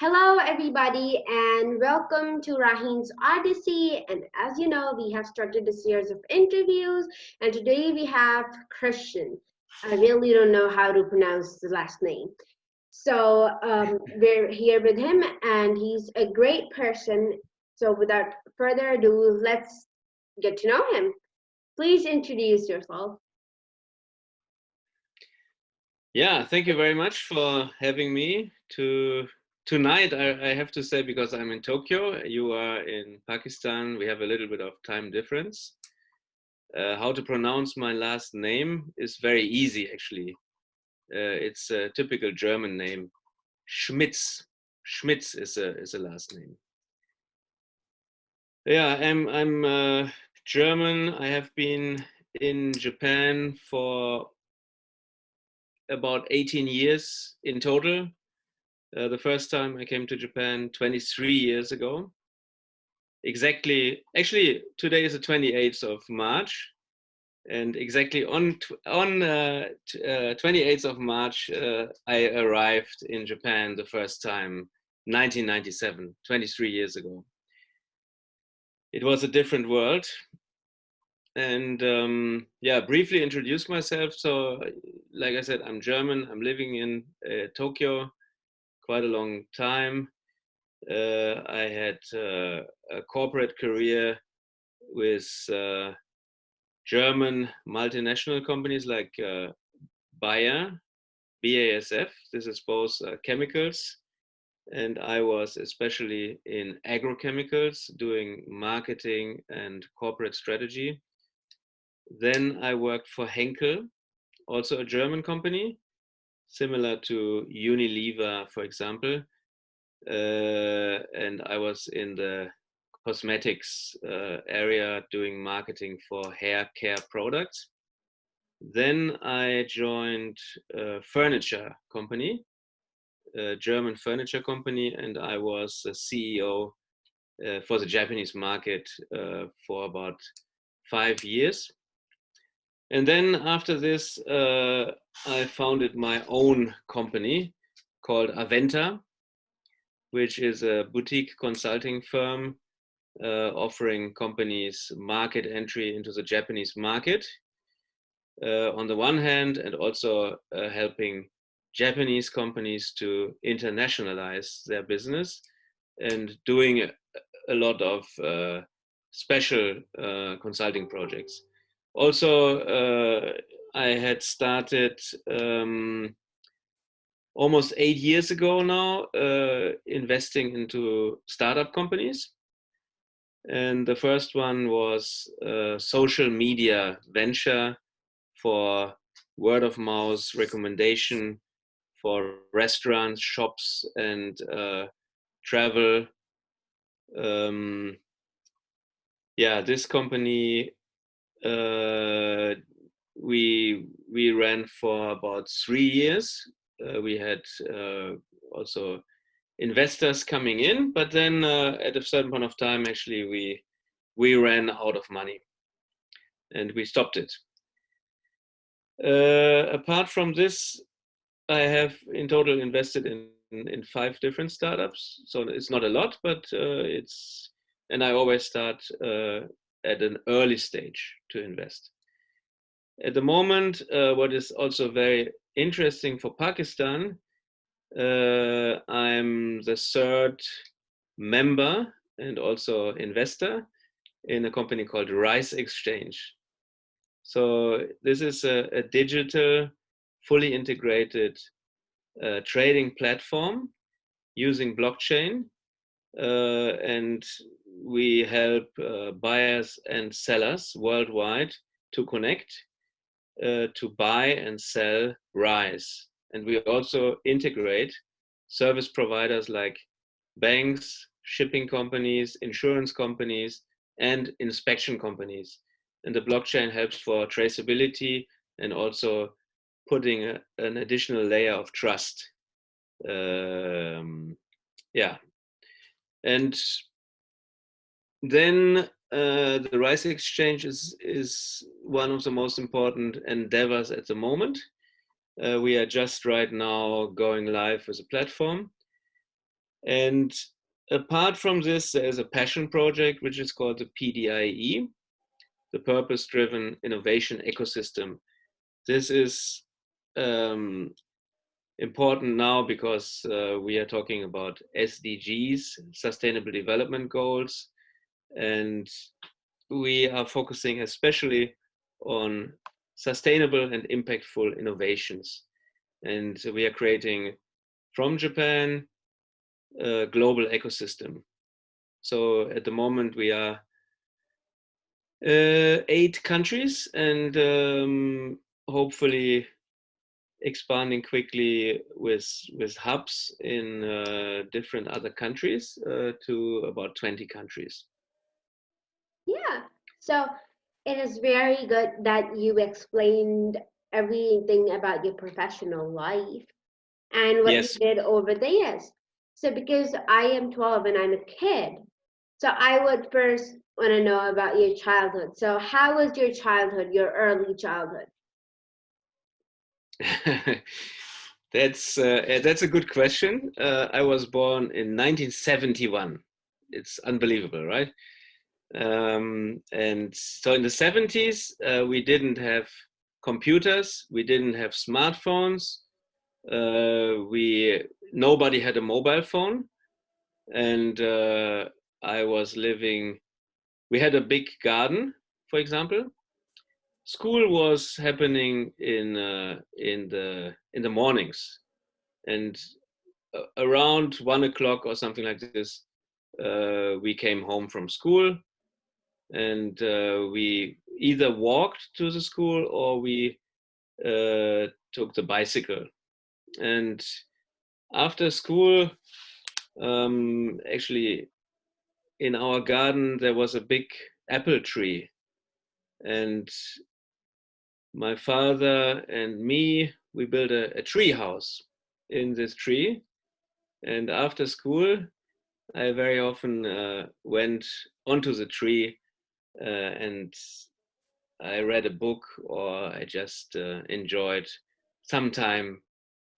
Hello, everybody, and welcome to Raheen's Odyssey. And as you know, we have started a series of interviews, and today we have Christian. I really don't know how to pronounce the last name. So we're here with him, and he's a great person. So without further ado, let's get to know him. Please introduce yourself. Yeah, thank you very much for having me to tonight. I have to say, because I'm in Tokyo, you are in Pakistan, we have a little bit of time difference. How to pronounce my last name is very easy, actually. It's a typical German name, Schmitz. Schmitz is a last name. Yeah, I'm German. I have been in Japan for about 18 years in total. The first time I came to Japan 23 years ago. Exactly, actually, today is the 28th of March, and exactly on 28th of March, I arrived in Japan the first time, 1997, 23 years ago. It was a different world, and yeah, briefly introduce myself. So, like I said, I'm German. I'm living in Tokyo quite a long time. I had a corporate career with German multinational companies like Bayer, BASF. This is both chemicals. And I was especially in agrochemicals doing marketing and corporate strategy. Then I worked for Henkel, also a German company, similar to Unilever, for example. And I was in the cosmetics area doing marketing for hair care products. Then I joined a furniture company, a German furniture company, and I was a CEO for the Japanese market for about 5 years. And then after this, I founded my own company called Aventa, which is a boutique consulting firm offering companies market entry into the Japanese market on the one hand, and also helping Japanese companies to internationalize their business and doing a lot of special consulting projects. Also, I had started almost 8 years ago now investing into startup companies. And the first one was a social media venture for word of mouth recommendation for restaurants, shops, and travel. Yeah, this company we ran for about 3 years. We had also investors coming in, but then at a certain point of time, actually, we ran out of money, and we stopped it. Apart from this, I have in total invested in 5 different startups. So it's not a lot, but it's, and I always start at an early stage to invest. At the moment, what is also very interesting for Pakistan, I'm the third member and also investor in a company called Rice Exchange. So this is a digital, fully integrated trading platform using blockchain, and we help buyers and sellers worldwide to connect, to buy and sell rice. And we also integrate service providers like banks, shipping companies, insurance companies, and inspection companies. And the blockchain helps for traceability and also putting an additional layer of trust. Yeah. And then the Rice Exchange is one of the most important endeavors at the moment. We are just right now going live with a platform. And apart from this, there's a passion project which is called the PDIE, the Purpose-Driven Innovation Ecosystem. This is important now because we are talking about SDGs, Sustainable Development Goals, and we are focusing especially on sustainable and impactful innovations. And we are creating from Japan a global ecosystem. So at the moment we are 8 countries, and hopefully expanding quickly with hubs in different other countries to about 20 countries. Yeah. So it is very good that you explained everything about your professional life and what you Yes. did over the years. So because I am 12 and I'm a kid, so I would first want to know about your childhood. So how was your childhood, your early childhood? That's a good question. I was born in 1971. It's unbelievable, right? And so in the 70s, we didn't have computers, we didn't have smartphones, we nobody had a mobile phone, and I was living. We had a big garden, for example. School was happening in the mornings, and around 1 o'clock or something like this, we came home from school, and we either walked to the school or we took the bicycle. And after school, actually, in our garden there was a big apple tree, and my father and me, we built a tree house in this tree. And after school, I very often went onto the tree and I read a book, or I just enjoyed some time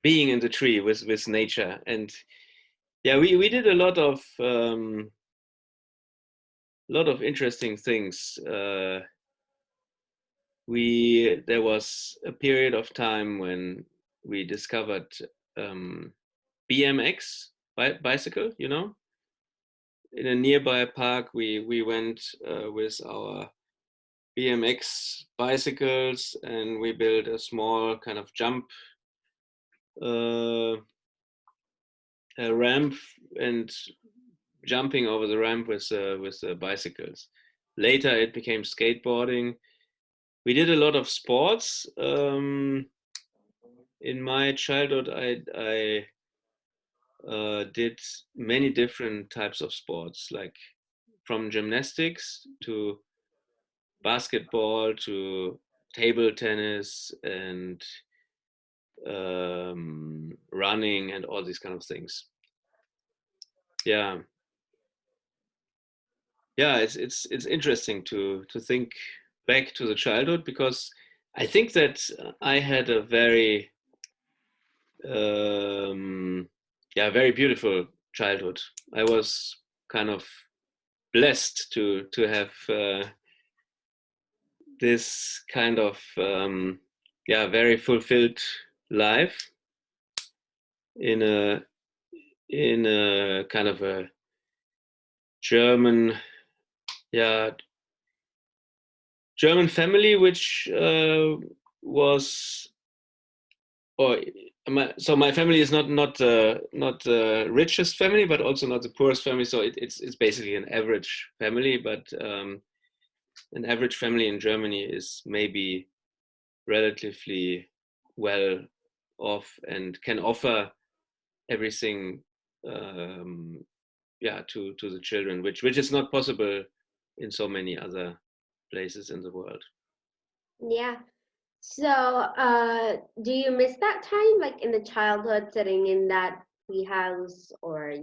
being in the tree with nature. And yeah, we did a lot of interesting things. There was a period of time when we discovered BMX bicycle. In a nearby park, we went with our BMX bicycles, and we built a small kind of jump uh, a ramp, and jumping over the ramp with bicycles. Later, it became skateboarding. We did a lot of sports. In my childhood, I did many different types of sports, like from gymnastics to basketball to table tennis and running and all these kind of things. Yeah, yeah, it's interesting to think back to the childhood, because I think that I had a um, very beautiful childhood. I was kind of blessed to have this kind of very fulfilled life in a kind of a German yeah German family, which was or so my family is not the richest family, but also not the poorest family. So it's basically an average family, but an average family in Germany is maybe relatively well off and can offer everything to the children, which is not possible in so many other places in the world. Yeah. So, do you miss that time, like in the childhood, sitting in that tree house, or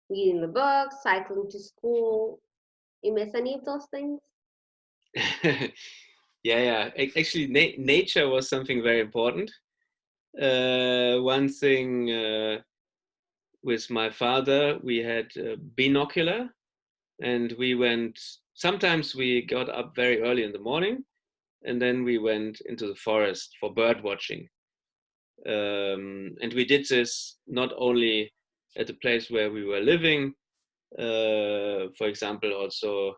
reading the books, cycling to school? You miss any of those things? Yeah. Actually, nature was something very important. One thing with my father, we had a binocular, and we went. Sometimes we got up very early in the morning, and then we went into the forest for bird watching. And we did this not only at the place where we were living, for example, also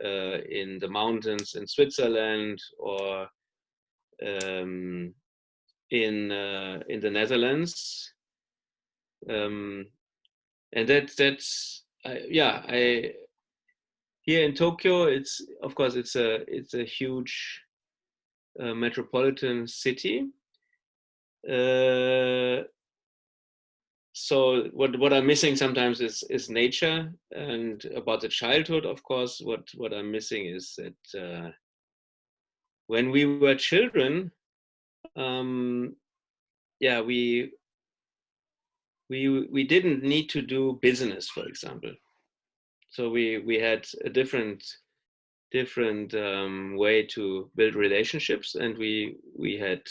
in the mountains in Switzerland or in the Netherlands, and that's I here in Tokyo. It's of course it's a huge metropolitan city. So what I'm missing sometimes is nature, and about the childhood, of course, what I'm missing is that when we were children, um, yeah, we didn't need to do business, for example. So we had a different way to build relationships, and we had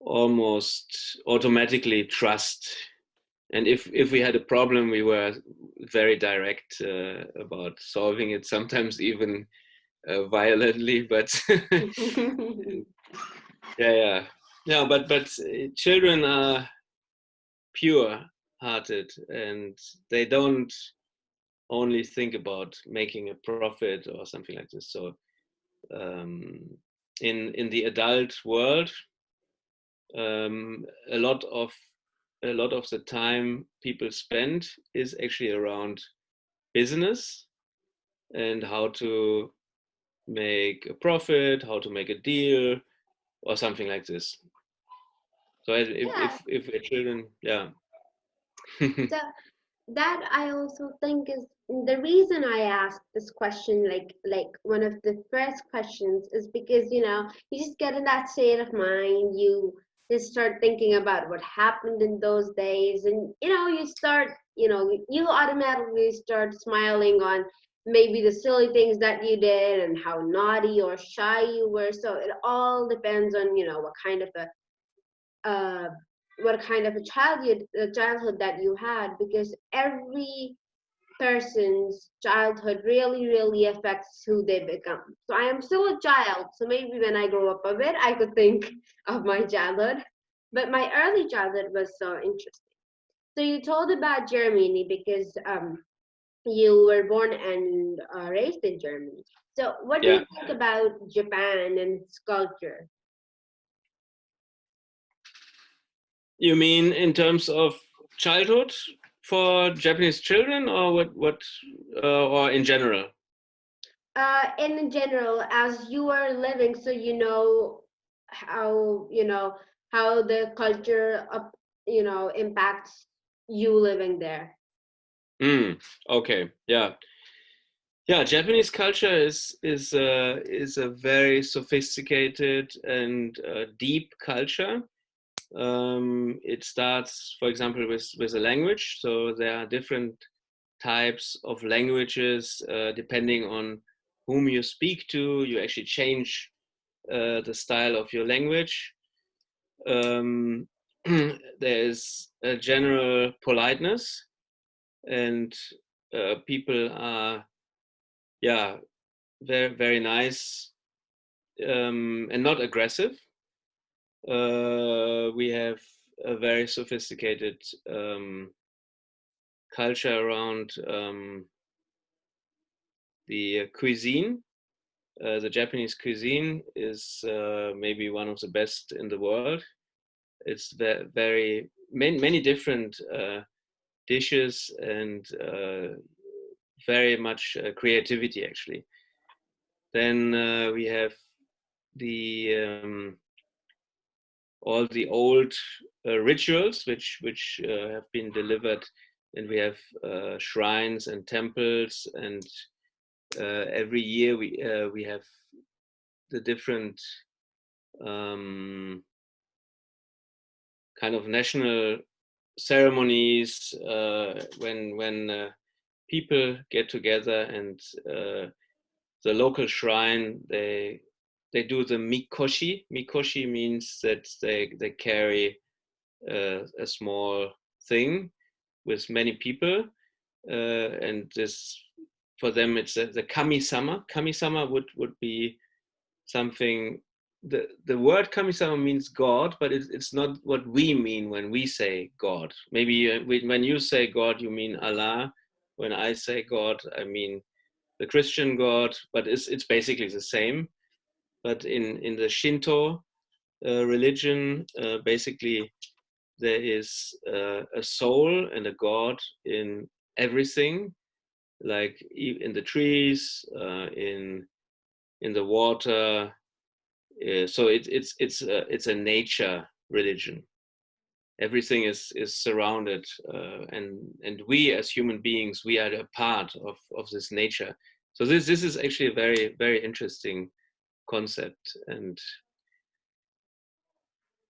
almost automatically trust. And if we had a problem, we were very direct about solving it, sometimes even violently. But yeah. But children are pure-hearted, and they don't only think about making a profit or something like this. So um, in the adult world, um, a lot of the time people spend is actually around business and how to make a profit, how to make a deal, or something like this. So Yeah. if we're children, yeah. So that I also think is the reason I asked this question, like one of the first questions, is because you just get in that state of mind. You just start thinking about what happened in those days, and you start, you automatically start smiling on maybe the silly things that you did and how naughty or shy you were. So it all depends on uh, what kind of a childhood that you had, because every person's childhood really really affects who they become. So I am still a child, so maybe when I grow up a bit I could think of my childhood, but my early childhood was so interesting. So you told about Germany because you were born and raised in Germany. So what do you Yeah, think about Japan and its culture? you mean in terms of childhood for Japanese children, or what or in general? In general, as you are living, so how how the culture up impacts you living there. Mm, okay, yeah. Japanese culture is a very sophisticated and deep culture. It starts, for example, with a language. So there are different types of languages depending on whom you speak to. You actually change the style of your language. Um, there is a general politeness, and people are, yeah, very nice and not aggressive. We have a very sophisticated culture around the cuisine. The Japanese cuisine is maybe one of the best in the world. It's very many different dishes and very much creativity actually. Then we have the all the old rituals which have been delivered, and we have shrines and temples, and every year we have the different um, kind of national ceremonies when people get together, and the local shrine, they do the mikoshi. Mikoshi means that they carry a small thing with many people, and this for them it's the kami-sama. Kami-sama would be something. The word kami-sama means God, but it's not what we mean when we say God. Maybe when you say God, you mean Allah. When I say God, I mean the Christian God, but it's basically the same. But in the Shinto religion, basically there is a soul and a God in everything, like in the trees, in the water. So it's a nature religion. Everything is surrounded, and we as human beings, we are a part of this nature. So this is actually a very, very interesting concept. And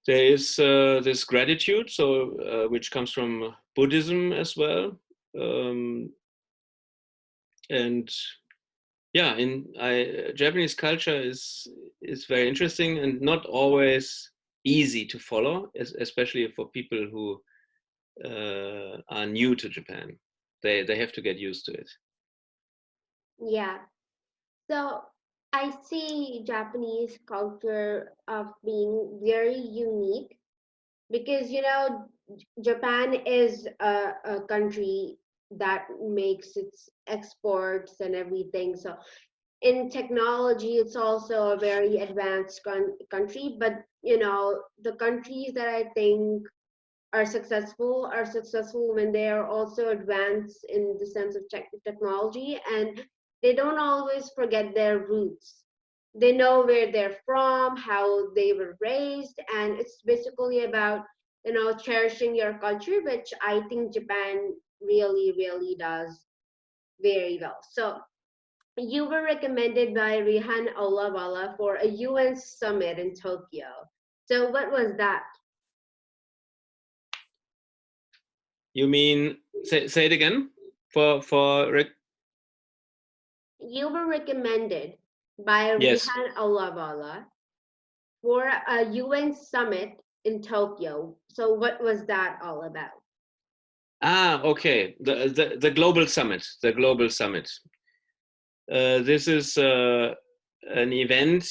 there is this gratitude, so which comes from Buddhism as well. And yeah, Japanese culture is very interesting and not always easy to follow, especially for people who are new to Japan. They have to get used to it. Yeah. So I see Japanese culture of being very unique because Japan is a country that makes its exports and everything. So in technology, it's also a very advanced country. But the countries that I think are successful when they are also advanced in the sense of technology, and they don't always forget their roots. They know where they're from, how they were raised, and it's basically about cherishing your culture, which I think Japan really really does very well. So you were recommended by Rihan Olawala for a UN summit in Tokyo. So what was that? You mean say it again? For You were recommended by Yes. Rihan Olawala for a UN summit in Tokyo. So what was that all about? Okay. The global summit. The global summit. This is an event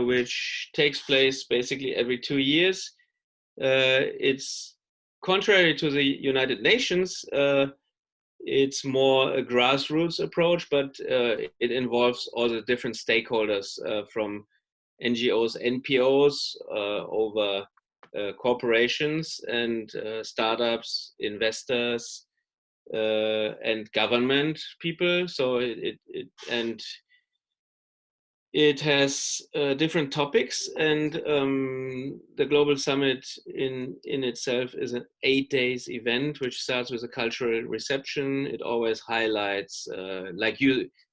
which takes place basically every 2 years. It's contrary to the United Nations. It's more a grassroots approach, but it involves all the different stakeholders from NGOs, NPOs, over corporations and startups, investors, and government people. So and it has different topics, and the Global Summit in itself is an 8 days event, which starts with a cultural reception. It always highlights,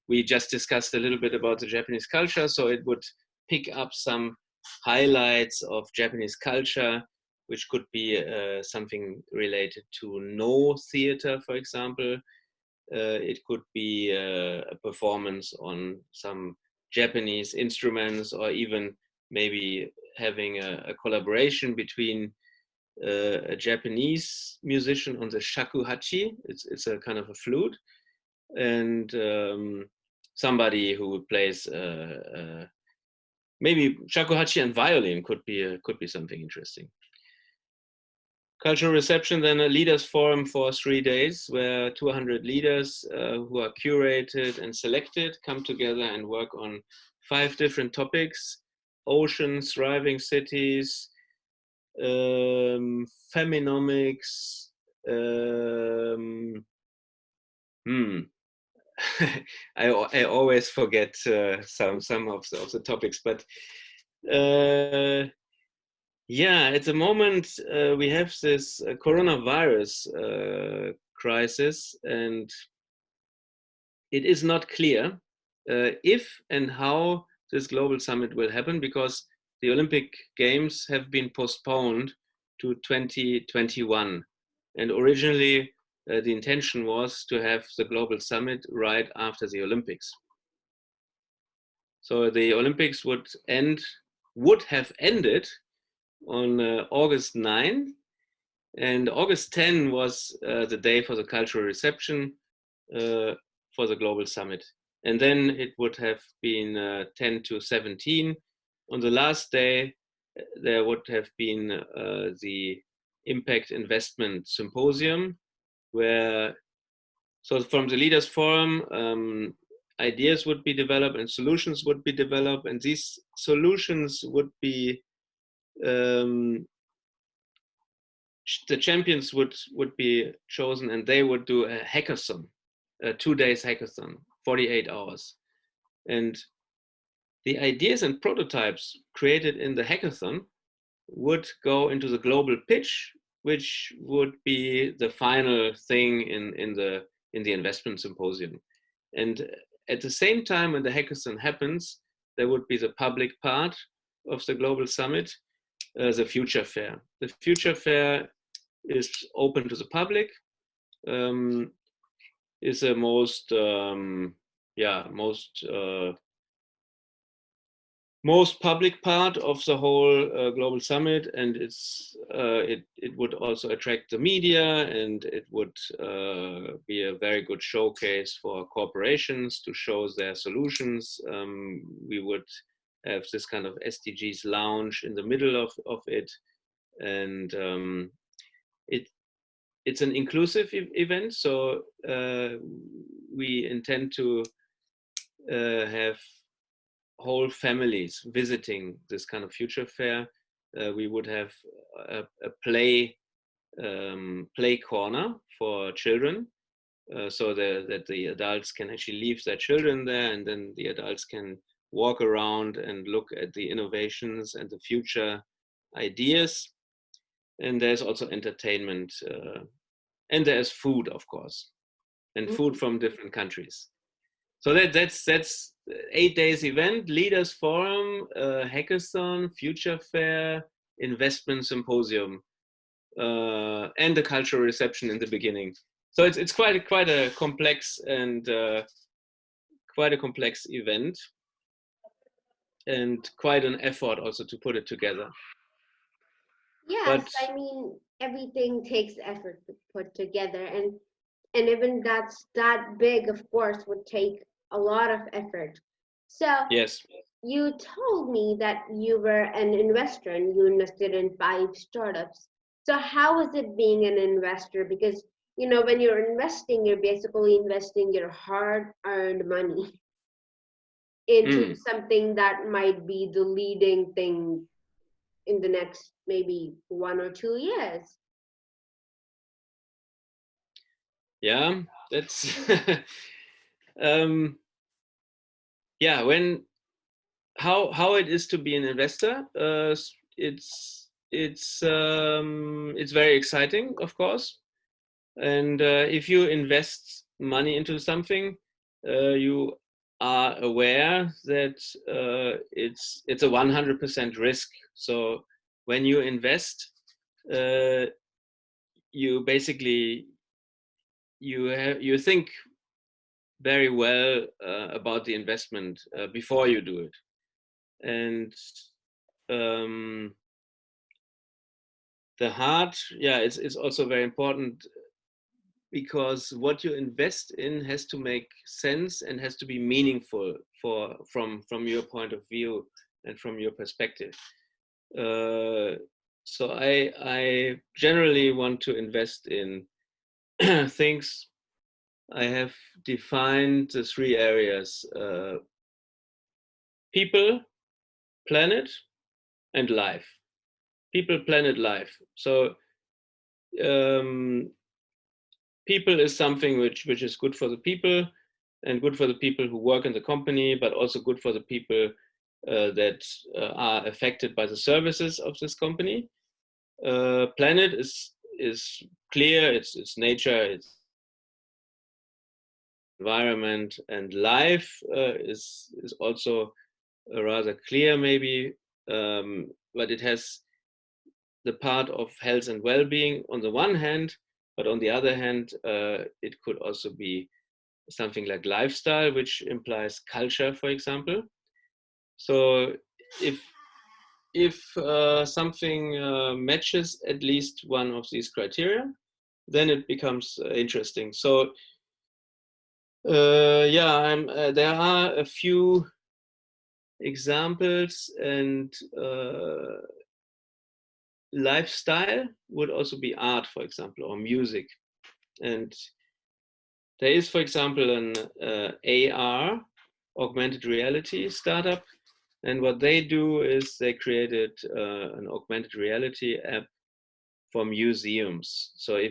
we just discussed a little bit about the Japanese culture, so it would pick up some highlights of Japanese culture, which could be something related to no theater, for example. It could be a performance on some Japanese instruments, or even maybe having a collaboration between a Japanese musician on the shakuhachi. It's a kind of a flute, and somebody who plays maybe shakuhachi and violin could be something interesting. Cultural reception, then a leaders forum for 3 days where 200 leaders who are curated and selected come together and work on 5 different topics: oceans, thriving cities, feminomics, I always forget some of the topics, but yeah, at the moment we have this coronavirus crisis, and it is not clear if and how this global summit will happen, because the Olympic Games have been postponed to 2021. And originally, the intention was to have the global summit right after the Olympics. So the Olympics would have ended on August 9th, And August 10 was the day for the cultural reception for the global summit. And then it would have been 10 to 17. On the last day, there would have been the Impact Investment Symposium, where, so from the Leaders Forum, ideas would be developed and solutions would be developed. And these solutions would be, the champions would be chosen, and they would do a hackathon, a 2 days hackathon, 48 hours. And the ideas and prototypes created in the hackathon would go into the global pitch, which would be the final thing in the investment symposium. And at the same time, when the hackathon happens, there would be the public part of the global summit, the future fair. The future fair is open to the public, is the most most public part of the whole global summit, and it would also attract the media, and it would be a very good showcase for corporations to show their solutions. We would have this kind of SDGs lounge in the middle of it, and it's an inclusive event, so we intend to have whole families visiting this kind of future fair. We would have a play corner for children, so that the adults can actually leave their children there, and then the adults can walk around and look at the innovations and the future ideas. And there's also entertainment, and there's food, of course, and food from different countries. So that's 8 days event: Leaders Forum, hackathon, future fair, investment symposium, and the cultural reception in the beginning. So it's quite a complex and quite a complex event, and quite an effort also to put it together. Yes, But I mean, everything takes effort to put together, and even that's that big, of course, would take a lot of effort. So yes, you told me that you were an investor and you invested in 5 startups. So how is it being an investor? Because when you're investing, you're basically investing your hard-earned money into something that might be the leading thing in the next maybe 1 or 2 years. yeah, that's yeah, how it is to be an investor. It's very exciting, of course. And if you invest money into something, you are aware that it's a 100% risk. So when you invest, you basically you think very well about the investment before you do it. And the heart, yeah, it's also very important, because what you invest in has to make sense and has to be meaningful from your point of view and from your perspective. So I generally want to invest in things. I have defined the 3 areas: people, planet, and life. People, planet, life. So people is something which is good for the people, and good for the people who work in the company, but also good for the people that are affected by the services of this company. Planet is clear. It's nature, it's environment, and life is also rather clear, maybe, but it has the part of health and well-being on the one hand, but on the other hand, it could also be something like lifestyle, which implies culture, for example. So if if something matches at least one of these criteria, then it becomes interesting. So yeah, there are a few examples, and lifestyle would also be art, for example, or music. And there is, for example, an AR, augmented reality startup. And what they do is they created an augmented reality app for museums. So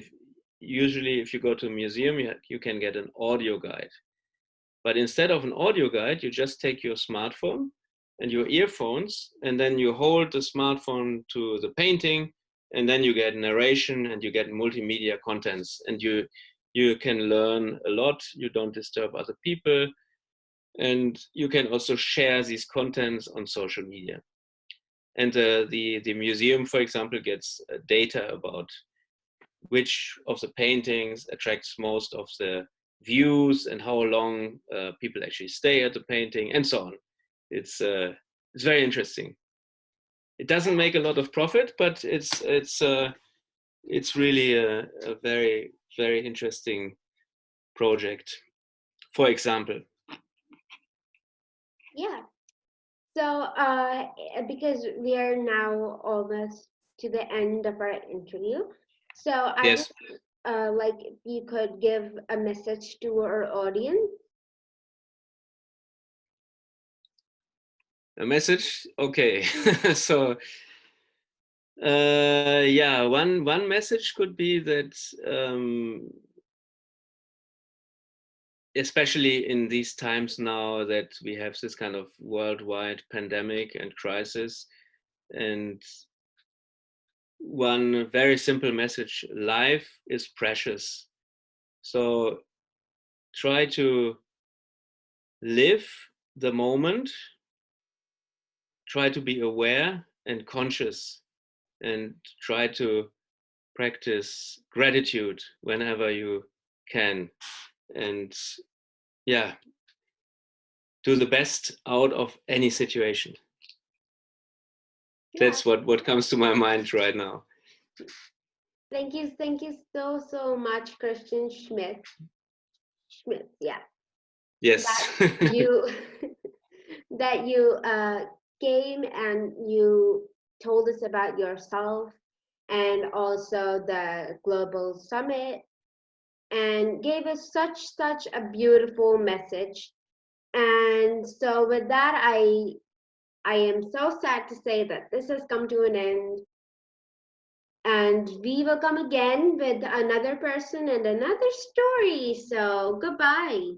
usually if you go to a museum, you can get an audio guide. But instead of an audio guide, you just take your smartphone and your earphones, and then you hold the smartphone to the painting, and then you get narration and you get multimedia contents, and you can learn a lot. You don't disturb other people, and you can also share these contents on social media. And the museum, for example, gets data about which of the paintings attracts most of the views and how long people actually stay at the painting, and so on. It's very interesting. It doesn't make a lot of profit, but it's really a very, very interesting project, for example. Yeah. So, because we are now almost to the end of our interview, so I Yes, would like if you could give a message to our audience. a message. Okay, so yeah, one message could be that especially in these times now that we have this kind of worldwide pandemic and crisis, and one very simple message: life is precious. So try to live the moment, try to be aware and conscious, and try to practice gratitude whenever you can. And yeah, do the best out of any situation. Yeah. That's what comes to my mind right now. Thank you so much, Christian Schmitz. Schmitz, yeah. Yes. That you that you came and you told us about yourself and also the global summit and gave us such a beautiful message. And so with that, I am so sad to say that this has come to an end. And we will come again with another person and another story. So goodbye.